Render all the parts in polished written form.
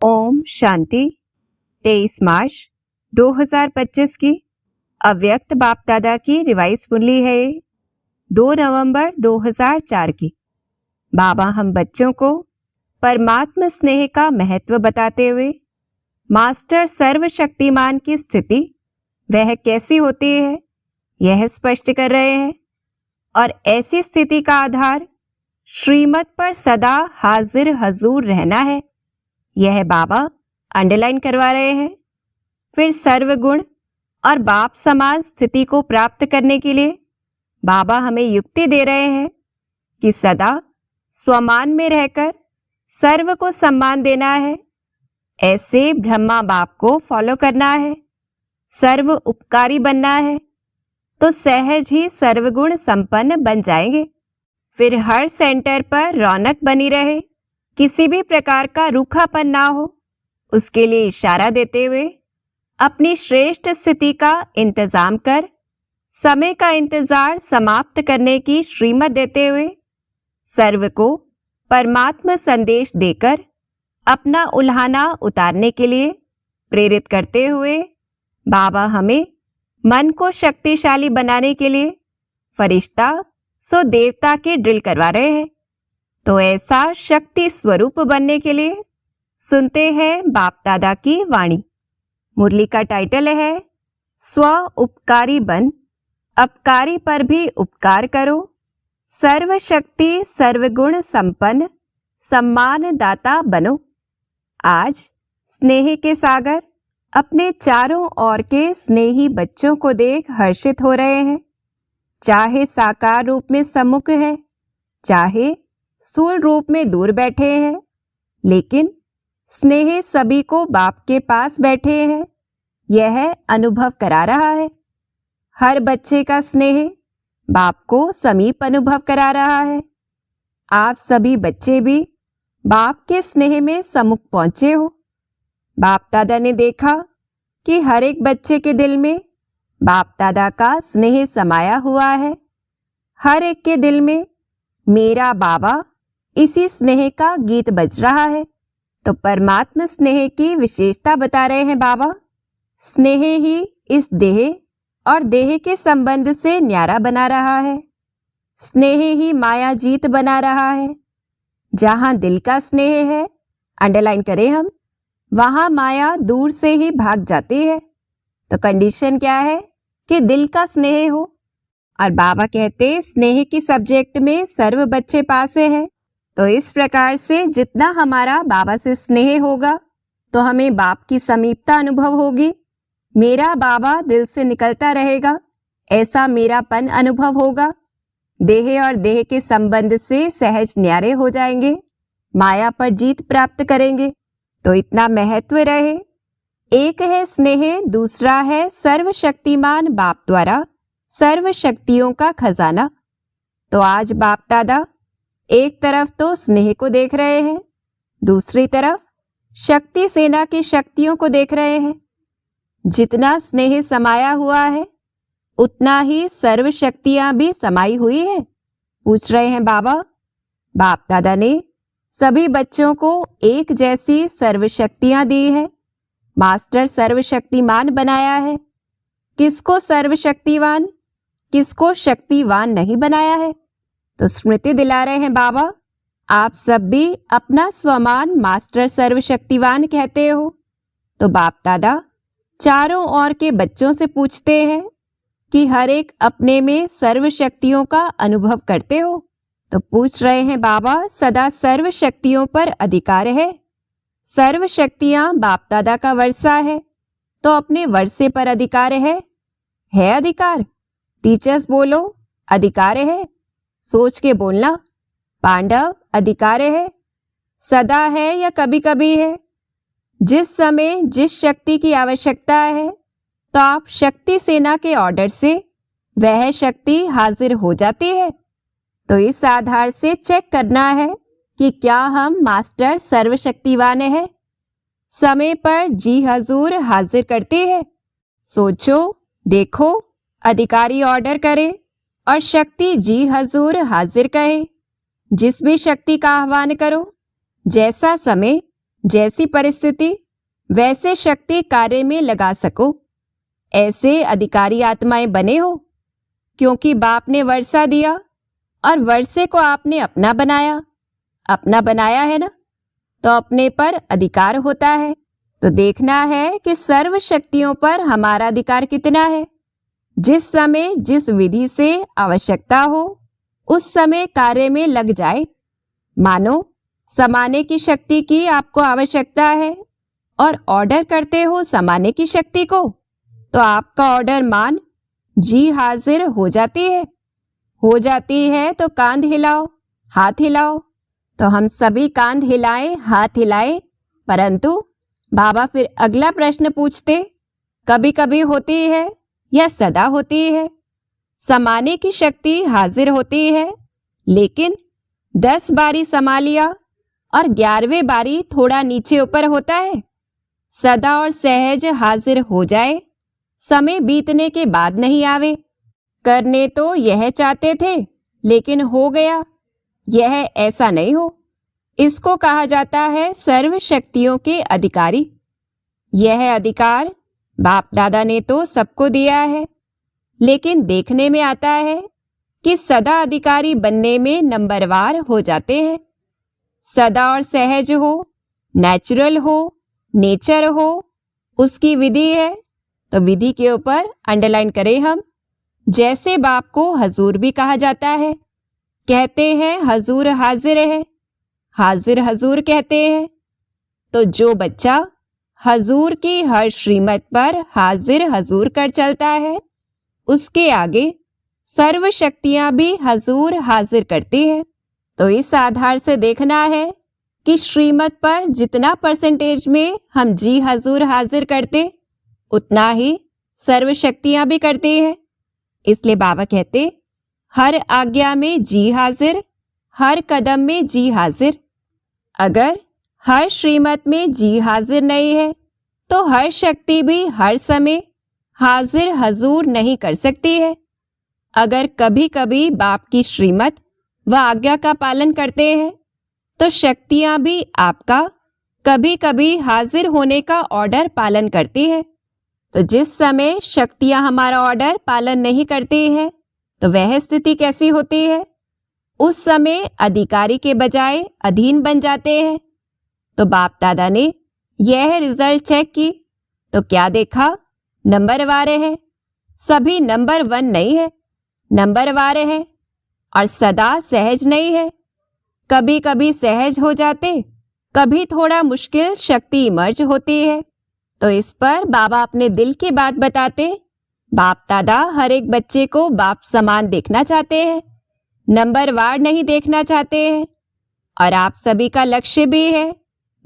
ओम शांति। 23 मार्च 2025 की अव्यक्त बाप दादा की रिवाइज मुरली है 2 नवंबर 2004 की। बाबा हम बच्चों को परमात्मा स्नेह का महत्व बताते हुए मास्टर सर्वशक्तिमान की स्थिति वह कैसी होती है यह स्पष्ट कर रहे हैं और ऐसी स्थिति का आधार श्रीमत पर सदा हाजिर हजूर रहना है, यह बाबा अंडरलाइन करवा रहे हैं। फिर सर्वगुण और बाप समान स्थिति को प्राप्त करने के लिए बाबा हमें युक्ति दे रहे हैं कि सदा स्वमान में रहकर सर्व को सम्मान देना है। ऐसे ब्रह्मा बाप को फॉलो करना है, सर्व उपकारी बनना है, तो सहज ही सर्वगुण संपन्न बन जाएंगे। फिर हर सेंटर पर रौनक बनी रहे, किसी भी प्रकार का रूखापन ना हो, उसके लिए इशारा देते हुए अपनी श्रेष्ठ स्थिति का इंतजाम कर समय का इंतजार समाप्त करने की श्रीमत देते हुए सर्व को परमात्मा संदेश देकर अपना उल्हाना उतारने के लिए प्रेरित करते हुए बाबा हमें मन को शक्तिशाली बनाने के लिए फरिश्ता सो देवता की ड्रिल करवा रहे हैं। तो ऐसा शक्ति स्वरूप बनने के लिए सुनते हैं बाप दादा की वाणी। मुरली का टाइटल है स्व उपकारी बन, अपकारी पर भी उपकार करो, सर्वशक्ति सर्वगुण संपन्न सम्मान दाता बनो। आज स्नेह के सागर अपने चारों ओर के स्नेही बच्चों को देख हर्षित हो रहे हैं। चाहे साकार रूप में सम्मुख है, चाहे स्थूल रूप में दूर बैठे हैं, लेकिन स्नेह सभी को बाप के पास बैठे हैं यह अनुभव करा रहा है। हर बच्चे का स्नेह बाप को समीप अनुभव करा रहा है। आप सभी बच्चे भी बाप के स्नेह में सम्मुख पहुंचे हो। बाप दादा ने देखा कि हर एक बच्चे के दिल में बाप दादा का स्नेह समाया हुआ है। हर एक के दिल में मेरा बाबा इसी स्नेह का गीत बज रहा है। तो परमात्मा स्नेह की विशेषता बता रहे हैं बाबा। स्नेह ही इस देह और देह के संबंध से न्यारा बना रहा है। स्नेह ही माया जीत बना रहा है। जहां दिल का स्नेह है, अंडरलाइन करें हम, वहां माया दूर से ही भाग जाती है। तो कंडीशन क्या है कि दिल का स्नेह हो। और बाबा कहते स्नेह की सब्जेक्ट में सर्व बच्चे पास हैं। तो इस प्रकार से जितना हमारा बाबा से स्नेह होगा तो हमें बाप की समीपता अनुभव होगी। मेरा बाबा दिल से निकलता रहेगा, ऐसा मेरापन अनुभव होगा। देह और देह के संबंध से सहज न्यारे हो जाएंगे, माया पर जीत प्राप्त करेंगे। तो इतना महत्व रहे। एक है स्नेह, दूसरा है सर्वशक्तिमान बाप द्वारा सर्व शक्तियों का खजाना। तो आज बाप दादा एक तरफ तो स्नेह को देख रहे हैं, दूसरी तरफ शक्ति सेना की शक्तियों को देख रहे हैं। जितना स्नेह समाया हुआ है उतना ही सर्व शक्तियां भी समाई हुई है। पूछ रहे हैं बाबा, बाप दादा ने सभी बच्चों को एक जैसी सर्व शक्तियां दी है, मास्टर सर्वशक्तिमान बनाया है। किसको सर्वशक्तिवान, किसको शक्तिवान नहीं बनाया है। तो स्मृति दिला रहे हैं बाबा, आप सब भी अपना स्वमान मास्टर सर्वशक्तिवान कहते हो। तो बाप दादा चारों ओर के बच्चों से पूछते हैं कि हर एक अपने में सर्व शक्तियों का अनुभव करते हो। तो पूछ रहे हैं बाबा, सदा सर्व शक्तियों पर अधिकार है। सर्व शक्तियां बाप दादा का वर्षा है, तो अपने वर्षे पर अधिकार है अधिकार। टीचर्स बोलो, अधिकार है। सोच के बोलना, पांडव अधिकार है। सदा है या कभी कभी है। जिस समय जिस शक्ति की आवश्यकता है तो आप शक्ति सेना के ऑर्डर से वह शक्ति हाजिर हो जाती है। तो इस आधार से चेक करना है कि क्या हम मास्टर सर्वशक्तिवान है। समय पर जी हजूर हाजिर करती है। सोचो, देखो, अधिकारी ऑर्डर करे और शक्ति जी हजूर हाजिर कहे। जिस भी शक्ति का आह्वान करो, जैसा समय जैसी परिस्थिति वैसे शक्ति कार्य में लगा सको, ऐसे अधिकारी आत्माएं बने हो। क्योंकि बाप ने वर्षा दिया और वर्षे को आपने अपना बनाया है ना, तो अपने पर अधिकार होता है। तो देखना है कि सर्व शक्तियों पर हमारा अधिकार कितना है। जिस समय जिस विधि से आवश्यकता हो उस समय कार्य में लग जाए। मानो समाने की शक्ति की आपको आवश्यकता है और ऑर्डर करते हो समाने की शक्ति को, तो आपका ऑर्डर मान जी हाजिर हो जाती है तो कांध हिलाओ, हाथ हिलाओ। तो हम सभी कांध हिलाएं, हाथ हिलाएं, परंतु बाबा फिर अगला प्रश्न पूछते, कभी कभी होती है या सदा होती है? समाने की शक्ति हाजिर होती है, लेकिन 10 बारी समा लिया और 11वें बारी थोड़ा नीचे ऊपर होता है। सदा और सहज हाजिर हो जाए, समय बीतने के बाद नहीं आवे। करने तो यह चाहते थे लेकिन हो गया, यह ऐसा नहीं हो। इसको कहा जाता है सर्व शक्तियों के अधिकारी। यह अधिकार बाप दादा ने तो सबको दिया है, लेकिन देखने में आता है कि सदा अधिकारी बनने में नंबरवार हो जाते हैं। सदा और सहज हो, नेचुरल हो, नेचर हो, उसकी विधि है। तो विधि के ऊपर अंडरलाइन करें हम। जैसे बाप को हजूर भी कहा जाता है, कहते हैं हजूर हाजिर है, हाजिर हजूर कहते हैं। तो जो बच्चा हजूर की हर श्रीमत पर हाजिर हजूर कर चलता है, उसके आगे सर्व शक्तियां भी हजूर हाजिर करती हैं। तो इस आधार से देखना है कि श्रीमत पर जितना परसेंटेज में हम जी हजूर हाजिर करते, उतना ही सर्व शक्तियां भी करती हैं। इसलिए बाबा कहते, हर आज्ञा में जी हाजिर, हर कदम में जी हाजिर। अगर हर श्रीमत में जी हाजिर नहीं है तो हर शक्ति भी हर समय हाजिर हजूर नहीं कर सकती है। अगर कभी कभी बाप की श्रीमत व आज्ञा का पालन करते हैं तो शक्तियां भी आपका कभी कभी हाजिर होने का ऑर्डर पालन करती है। तो जिस समय शक्तियां हमारा ऑर्डर पालन नहीं करती हैं, तो वह स्थिति कैसी होती है? उस समय अधिकारी के बजाय अधीन बन जाते हैं। तो बाप दादा ने यह रिजल्ट चेक की तो क्या देखा? नंबर वारे है। सभी नंबर 1 नहीं है, नंबर वारे है। और सदा सहज नहीं है। कभी कभी सहज हो जाते, कभी थोड़ा मुश्किल शक्ति इमर्ज होती है। तो इस पर बाबा अपने दिल की बात बताते। बाप दादा हर एक बच्चे को बाप समान देखना चाहते हैं, नंबरवार नहीं देखना चाहते हैं। और आप सभी का लक्ष्य भी है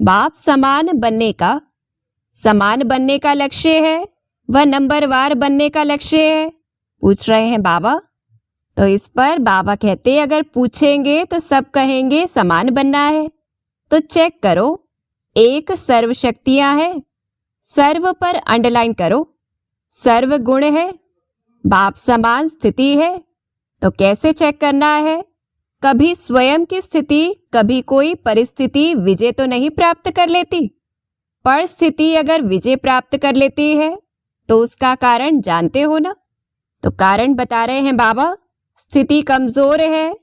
बाप समान बनने का। समान बनने का लक्ष्य है व नंबरवार बनने का लक्ष्य है। पूछ रहे हैं बाबा। तो इस पर बाबा कहते, अगर पूछेंगे तो सब कहेंगे समान बनना है। तो चेक करो, एक सर्व शक्तियां है, सर्व पर अंडरलाइन करो। सर्व गुण है, बाप समान स्थिति है। तो कैसे चेक करना है? कभी स्वयं की स्थिति, कभी कोई परिस्थिति विजय तो नहीं प्राप्त कर लेती। परिस्थिति अगर विजय प्राप्त कर लेती है तो उसका कारण जानते हो ना। तो कारण बता रहे हैं बाबा। स्थिति कमजोर है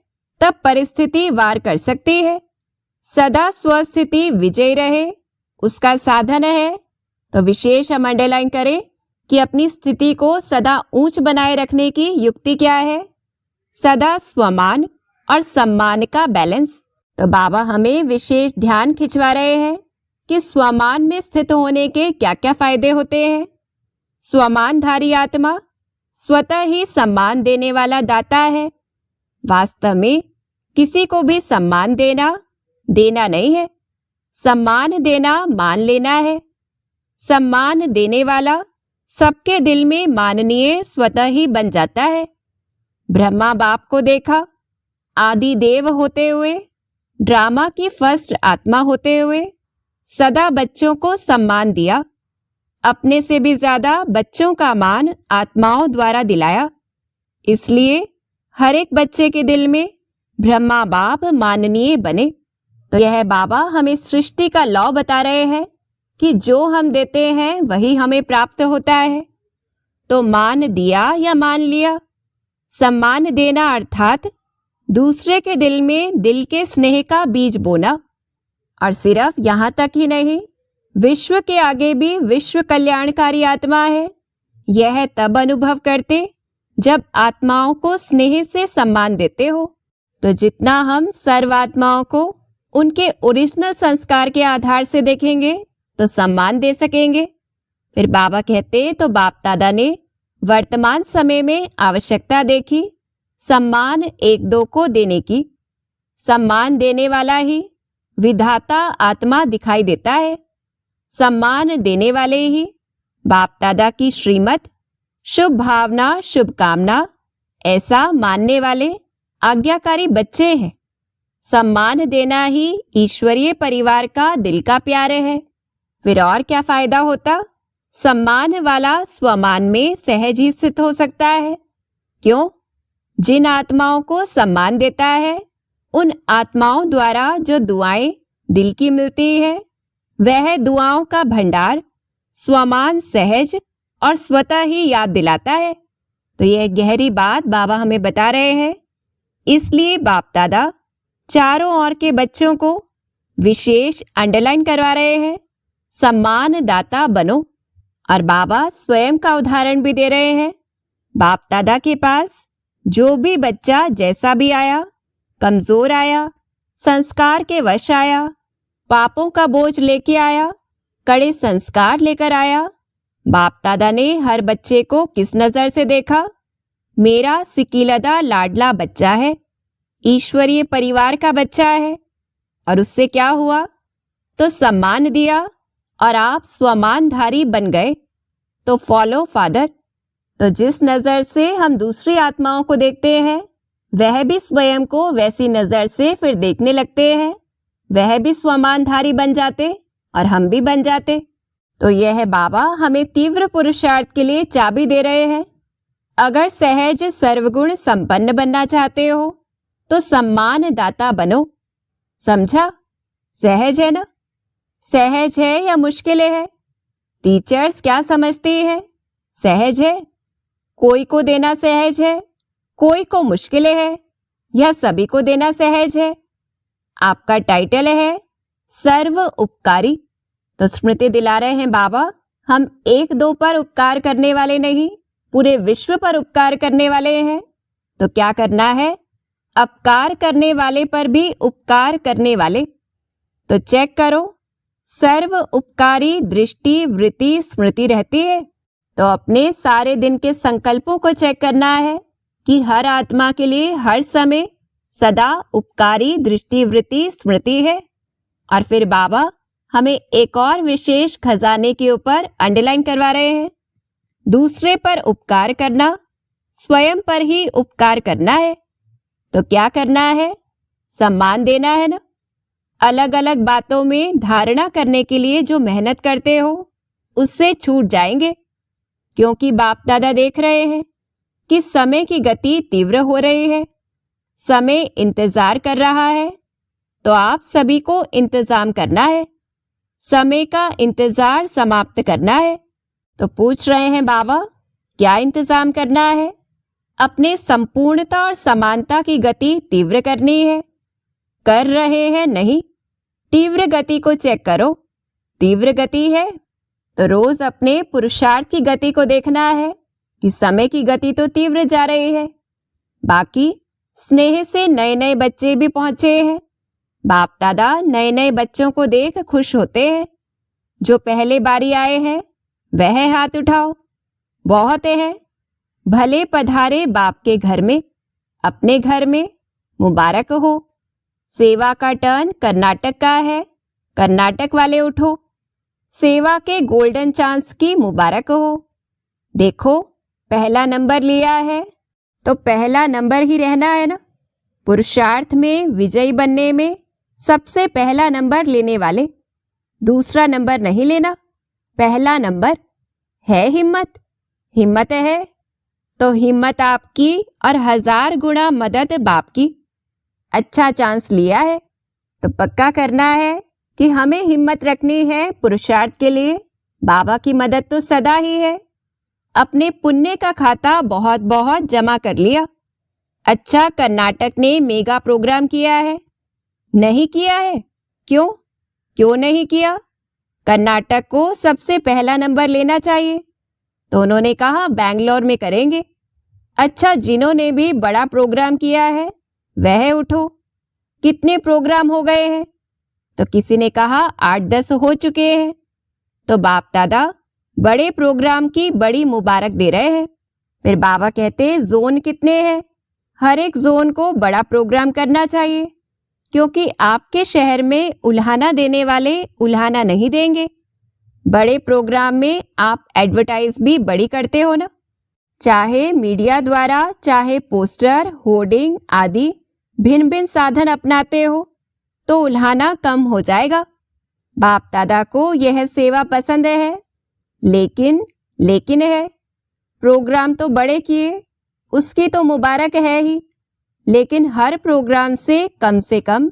तब परिस्थिति वार कर सकती है। सदा स्वस्थिति विजय रहे उसका साधन है। तो विशेष हम अंडरलाइन करें कि अपनी स्थिति को सदा ऊंच बनाए रखने की युक्ति क्या है? सदा स्वमान और सम्मान का बैलेंस। तो बाबा हमें विशेष ध्यान खिंचवा रहे हैं कि स्वमान में स्थित होने के क्या क्या फायदे होते हैं। स्वमानधारी आत्मा स्वतः ही सम्मान देने वाला दाता है। वास्तव में किसी को भी सम्मान देना नहीं है, सम्मान देना मान लेना है। सम्मान देने वाला सबके दिल में माननीय स्वतः ही बन जाता है। ब्रह्मा बाप को देखा, आदि देव होते हुए, ड्रामा की फर्स्ट आत्मा होते हुए सदा बच्चों को सम्मान दिया। अपने से भी ज्यादा बच्चों का मान आत्माओं द्वारा दिलाया। इसलिए हर एक बच्चे के दिल में ब्रह्मा बाप माननीय बने। तो यह बाबा हमें सृष्टि का लॉ बता रहे हैं कि जो हम देते हैं वही हमें प्राप्त होता है। तो मान दिया या मान लिया, सम्मान देना अर्थात दूसरे के दिल में दिल के स्नेह का बीज बोना। और सिर्फ यहाँ तक ही नहीं, विश्व के आगे भी विश्व कल्याणकारी आत्मा है। यह तब अनुभव करते जब आत्माओं को स्नेह से सम्मान देते हो। तो जितना हम सर्वात्माओं को उनके ओरिजिनल संस्कार के आधार से देखेंगे तो सम्मान दे सकेंगे। फिर बाबा कहते तो बाप दादा ने वर्तमान समय में आवश्यकता देखी सम्मान एक दो को देने की। सम्मान देने वाला ही विधाता आत्मा दिखाई देता है। सम्मान देने वाले ही बाप दादा की श्रीमत, शुभ भावना, शुभकामना ऐसा मानने वाले आज्ञाकारी बच्चे हैं। सम्मान देना ही ईश्वरीय परिवार का दिल का प्यार है। फिर और क्या फायदा होता? सम्मान वाला स्वमान में सहज ही स्थित हो सकता है। क्यों? जिन आत्माओं को सम्मान देता है उन आत्माओं द्वारा जो दुआएं दिल की मिलती है वह दुआओं का भंडार स्वमान सहज और स्वतः ही याद दिलाता है। तो यह गहरी बात बाबा हमें बता रहे हैं। इसलिए बाप दादा चारों ओर के बच्चों को विशेष अंडरलाइन करवा रहे हैं, सम्मान दाता बनो। और बाबा स्वयं का उदाहरण भी दे रहे हैं। बाप दादा के पास जो भी बच्चा जैसा भी आया, कमजोर आया, संस्कार के वश आया, पापों का बोझ लेके आया, कड़े संस्कार लेकर आया, बाप दादा ने हर बच्चे को किस नजर से देखा? मेरा सिकीलदा लाडला बच्चा है, ईश्वरीय परिवार का बच्चा है। और उससे क्या हुआ? तो सम्मान दिया और आप स्वमानधारी बन गए। तो फॉलो फादर। तो जिस नजर से हम दूसरी आत्माओं को देखते हैं वह भी स्वयं को वैसी नजर से फिर देखने लगते हैं। वह भी स्वमानधारी बन जाते और हम भी बन जाते। तो यह बाबा हमें तीव्र पुरुषार्थ के लिए चाबी दे रहे हैं। अगर सहज सर्वगुण संपन्न बनना चाहते हो तो सम्मान दाता बनो। समझा? सहज है ना? सहज है या मुश्किल है? टीचर्स क्या समझती है? सहज है। कोई को देना सहज है, कोई को मुश्किल है, यह सभी को देना सहज है। आपका टाइटल है सर्व उपकारी। तो स्मृति दिला रहे हैं बाबा, हम एक दो पर उपकार करने वाले नहीं, पूरे विश्व पर उपकार करने वाले हैं। तो क्या करना है? अपकार करने वाले पर भी उपकार करने वाले। तो चेक करो, सर्व उपकारी दृष्टि वृत्ति स्मृति रहती है। तो अपने सारे दिन के संकल्पों को चेक करना है कि हर आत्मा के लिए हर समय सदा उपकारी दृष्टि वृत्ति स्मृति है। और फिर बाबा हमें एक और विशेष खजाने के ऊपर अंडरलाइन करवा रहे हैं। दूसरे पर उपकार करना, स्वयं पर ही उपकार करना है। तो क्या करना है? सम्मान देना है ना। अलग अलग बातों में धारणा करने के लिए जो मेहनत करते हो उससे छूट जाएंगे, क्योंकि बाप दादा देख रहे हैं कि समय की गति तीव्र हो रही है, समय इंतजार कर रहा है। तो आप सभी को इंतजाम करना है, समय का इंतजार समाप्त करना है। तो पूछ रहे हैं बाबा, क्या इंतजाम करना है? अपने संपूर्णता और समानता की गति तीव्र करनी है। कर रहे हैं नहीं, तीव्र गति को चेक करो। तीव्र गति है तो रोज अपने पुरुषार्थ की गति को देखना है कि समय की गति तो तीव्र जा रही है। बाकी स्नेह से नए नए बच्चे भी पहुंचे हैं। बाप दादा नए नए बच्चों को देख खुश होते हैं। जो पहले बारी आए हैं वह हाथ उठाओ। बहुत है, भले पधारे बाप के घर में, अपने घर में मुबारक हो। सेवा का टर्न कर्नाटक का है, कर्नाटक वाले उठो। सेवा के गोल्डन चांस की मुबारक हो। देखो पहला नंबर लिया है तो पहला नंबर ही रहना है ना। पुरुषार्थ में विजयी बनने में सबसे पहला नंबर लेने वाले, दूसरा नंबर नहीं लेना, पहला नंबर। है हिम्मत? हिम्मत है तो हिम्मत आपकी और 1000 गुना मदद बाप की। अच्छा चांस लिया है, तो पक्का करना है कि हमें हिम्मत रखनी है पुरुषार्थ के लिए। बाबा की मदद तो सदा ही है। अपने पुण्य का खाता बहुत बहुत जमा कर लिया। अच्छा, कर्नाटक ने मेगा प्रोग्राम किया है? नहीं किया है। क्यों? क्यों नहीं किया? कर्नाटक को सबसे पहला नंबर लेना चाहिए। तो उन्होंने कहा बैंगलोर में करेंगे। अच्छा, जिन्होंने भी बड़ा प्रोग्राम किया है वह उठो। कितने प्रोग्राम हो गए हैं? तो किसी ने कहा 8-10 हो चुके हैं। तो बाप दादा बड़े प्रोग्राम की बड़ी मुबारक दे रहे हैं। फिर बाबा कहते जोन कितने हैं? हर एक जोन को बड़ा प्रोग्राम करना चाहिए, क्योंकि आपके शहर में उल्हाना देने वाले उल्हाना नहीं देंगे। बड़े प्रोग्राम में आप एडवर्टाइज भी बड़ी करते हो ना, चाहे मीडिया द्वारा, चाहे पोस्टर, होर्डिंग आदि भिन्न भिन्न साधन अपनाते हो, तो उल्हाना कम हो जाएगा। बाप दादा को यह सेवा पसंद है, लेकिन है प्रोग्राम तो बड़े किए, उसकी तो मुबारक है ही, लेकिन हर प्रोग्राम से कम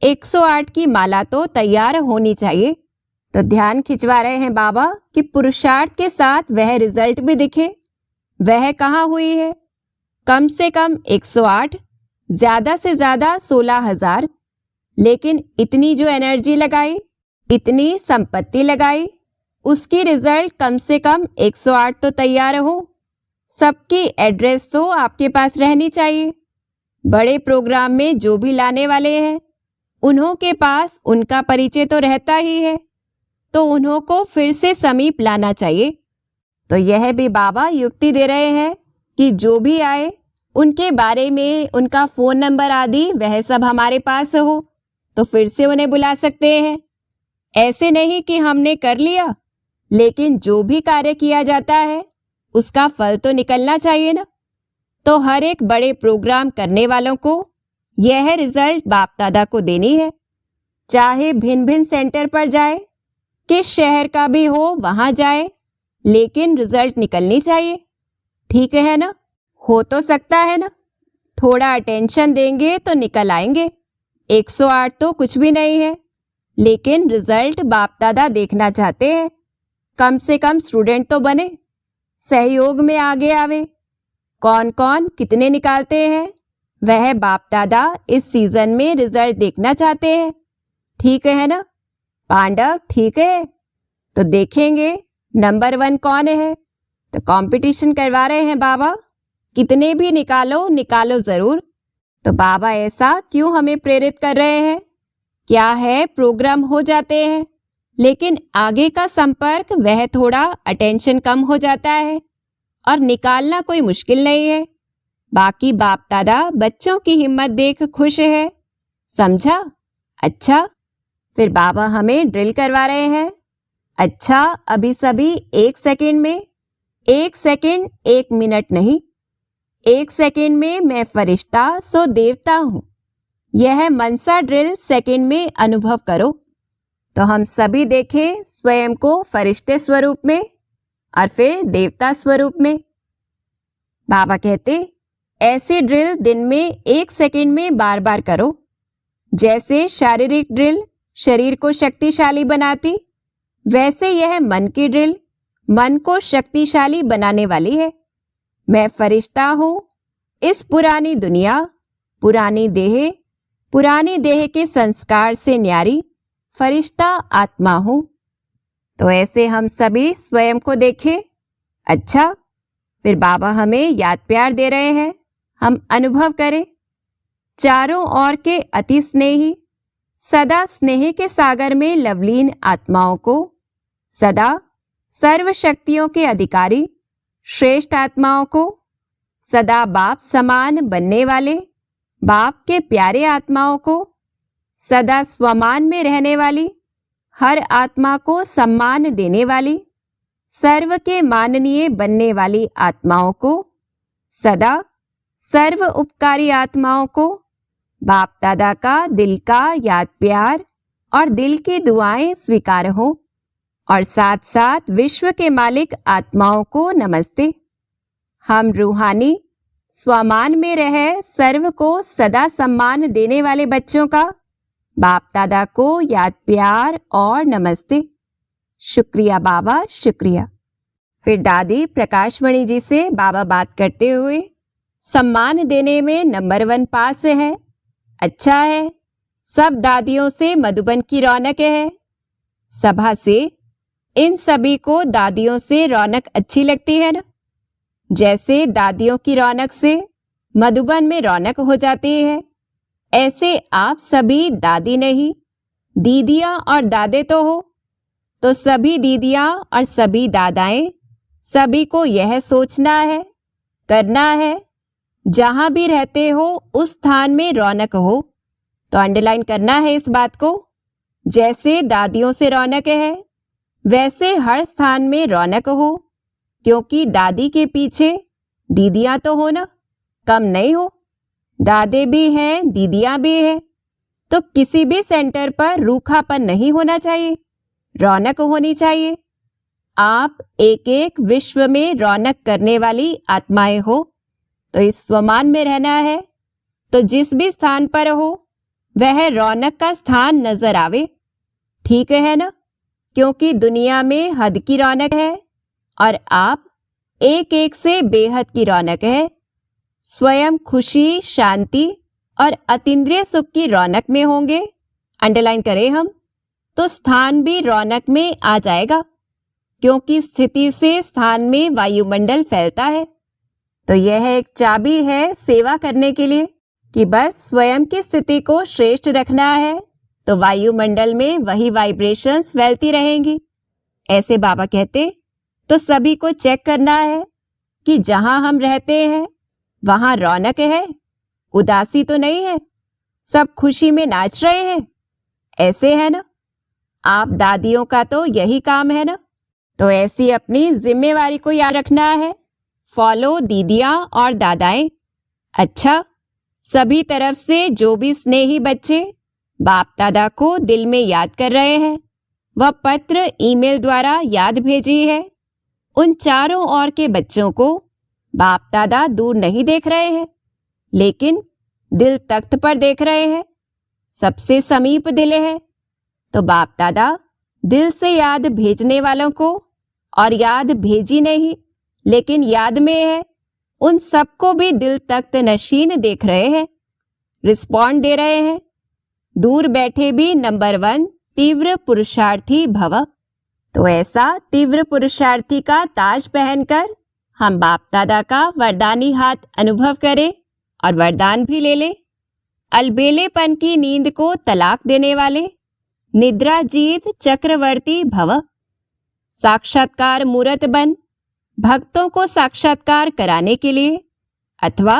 108 की माला तो तैयार होनी चाहिए। तो ध्यान खिंचवा रहे हैं बाबा कि पुरुषार्थ के साथ वह रिजल्ट भी दिखे। वह कहाँ हुई है? कम से कम 108, ज्यादा से ज्यादा 16,000, लेकिन इतनी जो एनर्जी लगाई, इतनी संपत्ति लगाई, उसकी रिजल्ट कम से कम 108 तो तैयार हो। सबकी एड्रेस तो आपके पास रहनी चाहिए। बड़े प्रोग्राम में जो भी लाने वाले हैं उन्हों के पास उनका परिचय तो रहता ही है, तो उन्हों को फिर से समीप लाना चाहिए। तो यह भी बाबा युक्ति दे रहे हैं कि जो भी आए उनके बारे में, उनका फोन नंबर आदि वह सब हमारे पास हो, तो फिर से उन्हें बुला सकते हैं। ऐसे नहीं कि हमने कर लिया, लेकिन जो भी कार्य किया जाता है उसका फल तो निकलना चाहिए ना। तो हर एक बड़े प्रोग्राम करने वालों को यह रिजल्ट बाप दादा को देनी है, चाहे भिन्न भिन्न सेंटर पर जाए, किस शहर का भी हो वहां जाए, लेकिन रिजल्ट निकलनी चाहिए। ठीक है ना? हो तो सकता है ना, थोड़ा अटेंशन देंगे तो निकल आएंगे। 108 तो कुछ भी नहीं है, लेकिन रिजल्ट बाप दादा देखना चाहते हैं। कम से कम स्टूडेंट तो बने, सहयोग में आगे आवे। कौन कौन कितने निकालते हैं वह बाप दादा इस सीजन में रिजल्ट देखना चाहते हैं। ठीक है ना पांडव? ठीक है, तो देखेंगे नंबर 1 कौन है। तो कंपटीशन करवा रहे हैं बाबा, कितने भी निकालो जरूर। तो बाबा ऐसा क्यों हमें प्रेरित कर रहे हैं? क्या है, प्रोग्राम हो जाते हैं, लेकिन आगे का संपर्क वह थोड़ा अटेंशन कम हो जाता है, और निकालना कोई मुश्किल नहीं है। बाकी बाप दादा बच्चों की हिम्मत देख खुश है, समझा? अच्छा, फिर बाबा हमें ड्रिल करवा रहे हैं। अच्छा, अभी सभी 1 सेकंड में, 1 सेकंड 1 मिनट नहीं, 1 सेकंड में मैं फरिश्ता सो देवता हूँ। यह मनसा ड्रिल सेकंड में अनुभव करो। तो हम सभी देखें स्वयं को फरिश्ते स्वरूप में और फिर देवता स्वरूप में। बाबा कहते ऐसे ड्रिल दिन में 1 सेकंड में बार बार करो। जैसे शारीरिक ड्रिल शरीर को शक्तिशाली बनाती, वैसे यह मन की ड्रिल मन को शक्तिशाली बनाने वाली है। मैं फरिश्ता हूँ, इस पुरानी दुनिया, पुरानी देह के संस्कार से न्यारी फरिश्ता आत्मा हूँ। तो ऐसे हम सभी स्वयं को देखें। अच्छा, फिर बाबा हमें याद प्यार दे रहे हैं, हम अनुभव करें। चारों ओर के अति स्नेही, सदा स्नेह के सागर में लवलीन आत्माओं को, सदा सर्व शक्तियों के अधिकारी श्रेष्ठ आत्माओं को, सदा बाप समान बनने वाले बाप के प्यारे आत्माओं को, सदा स्वमान में रहने वाली, हर आत्मा को सम्मान देने वाली, सर्व के माननीय बनने वाली आत्माओं को, सदा सर्व उपकारी आत्माओं को, बाप दादा का दिल का याद प्यार और दिल की दुआएं स्वीकार हो, और साथ साथ विश्व के मालिक आत्माओं को नमस्ते। हम रूहानी स्वमान में रहे सर्व को सदा सम्मान देने वाले बच्चों का बाप दादा को याद प्यार और नमस्ते। शुक्रिया बाबा, शुक्रिया। फिर दादी प्रकाशमणि जी से बाबा बात करते हुए, सम्मान देने में नंबर 1 पास है। अच्छा है, सब दादियों से मधुबन की रौनक है। सभा से इन सभी को दादियों से रौनक अच्छी लगती है ना, जैसे दादियों की रौनक से मधुबन में रौनक हो जाती है। ऐसे आप सभी दादी नहीं, दीदियां और दादे तो हो, तो सभी दीदियां और सभी दादाएं, सभी को यह सोचना है, करना है, जहां भी रहते हो उस स्थान में रौनक हो। तो अंडरलाइन करना है इस बात को। जैसे दादियों से रौनक है, वैसे हर स्थान में रौनक हो, क्योंकि दादी के पीछे दीदियां तो हो ना, कम नहीं हो। दादे भी हैं, दीदियां भी हैं, तो किसी भी सेंटर पर रूखापन नहीं होना चाहिए, रौनक होनी चाहिए। आप एक एक विश्व में रौनक करने वाली आत्माएं हो, तो इस स्वमान में रहना है। तो जिस भी स्थान पर हो वह रौनक का स्थान नजर आवे, ठीक है ना, क्योंकि दुनिया में हद की रौनक है और आप एक एक से बेहद की रौनक है। स्वयं खुशी, शांति और अतीन्द्रिय सुख की रौनक में होंगे, अंडरलाइन करें हम, तो स्थान भी रौनक में आ जाएगा, क्योंकि स्थिति से स्थान में वायुमंडल फैलता है। तो यह एक चाबी है सेवा करने के लिए कि बस स्वयं की स्थिति को श्रेष्ठ रखना है, तो वायुमंडल में वही वाइब्रेशंस फैलती रहेंगी। ऐसे बाबा कहते, तो सभी को चेक करना है कि जहां हम रहते हैं वहां रौनक है, उदासी तो नहीं है, सब खुशी में नाच रहे हैं। ऐसे है ना, आप दादियों का तो यही काम है ना, तो ऐसी अपनी जिम्मेवारी को याद रखना है। फॉलो दीदियां और दादाएं। अच्छा, सभी तरफ से जो भी स्नेही बच्चे बाप दादा को दिल में याद कर रहे हैं, वह पत्र ईमेल द्वारा याद भेजी है। उन चारों ओर के बच्चों को बाप दादा दूर नहीं देख रहे हैं, लेकिन दिल तख्त पर देख रहे हैं, सबसे समीप दिल है। तो बाप दादा दिल से याद भेजने वालों को, और याद भेजी नहीं लेकिन याद में है, उन सबको भी दिल तख्त नशीन देख रहे हैं, रिस्पॉन्ड दे रहे हैं। दूर बैठे भी नंबर 1 तीव्र पुरुषार्थी भव। तो ऐसा तीव्र पुरुषार्थी का ताज पहनकर हम बाप दादा का वरदानी हाथ अनुभव करें और वरदान भी ले लें। अलबेलेपन की नींद को तलाक देने वाले निद्रा जीत चक्रवर्ती भव। साक्षात्कार मूर्त बन भक्तों को साक्षात्कार कराने के लिए अथवा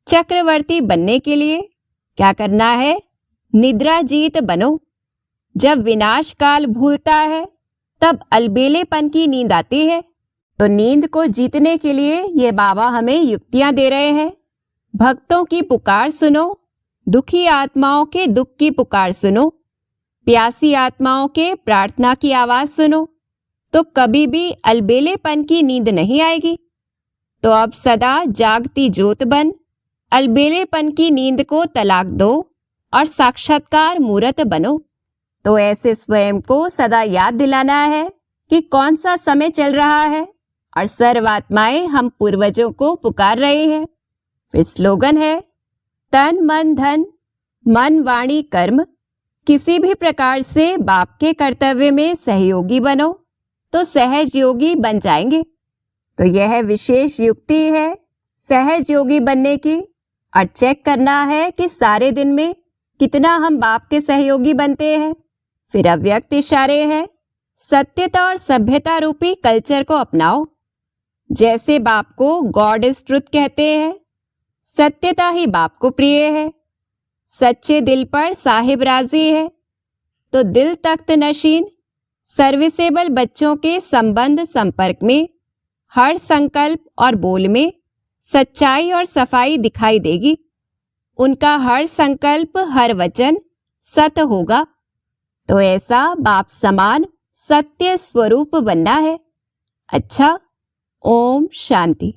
चक्रवर्ती बनने के लिए क्या करना है? निद्रा जीत बनो। जब विनाश काल भूलता है तब अलबेलेपन की नींद आती है। तो नींद को जीतने के लिए ये बाबा हमें युक्तियां दे रहे हैं। भक्तों की पुकार सुनो, दुखी आत्माओं के दुख की पुकार सुनो, प्यासी आत्माओं के प्रार्थना की आवाज सुनो, तो कभी भी अलबेलेपन की नींद नहीं आएगी। तो अब सदा जागती ज्योत बन अलबेलेपन की नींद को तलाक दो और साक्षात्कार मूर्त बनो। तो ऐसे स्वयं को सदा याद दिलाना है कि कौन सा समय चल रहा है और सर्वात्माएं हम पूर्वजों को पुकार रहे हैं। फिर स्लोगन है, तन मन धन मन वाणी कर्म, किसी भी प्रकार से बाप के कर्तव्य में सहयोगी बनो तो सहज योगी बन जाएंगे। तो यह विशेष युक्ति है सहज योगी बनने की, और चेक करना है कि सारे दिन में कितना हम बाप के सहयोगी बनते हैं। फिर अव्यक्त इशारे हैं, सत्यता और सभ्यता रूपी कल्चर को अपनाओ। जैसे बाप को गॉड इज ट्रुथ कहते हैं, सत्यता ही बाप को प्रिय है। सच्चे दिल पर साहिब राजी है। तो दिल तख्त नशीन सर्विसेबल बच्चों के संबंध संपर्क में हर संकल्प और बोल में सच्चाई और सफाई दिखाई देगी। उनका हर संकल्प हर वचन सत्य होगा। तो ऐसा बाप समान सत्य स्वरूप बनना है। अच्छा, ओम शांति।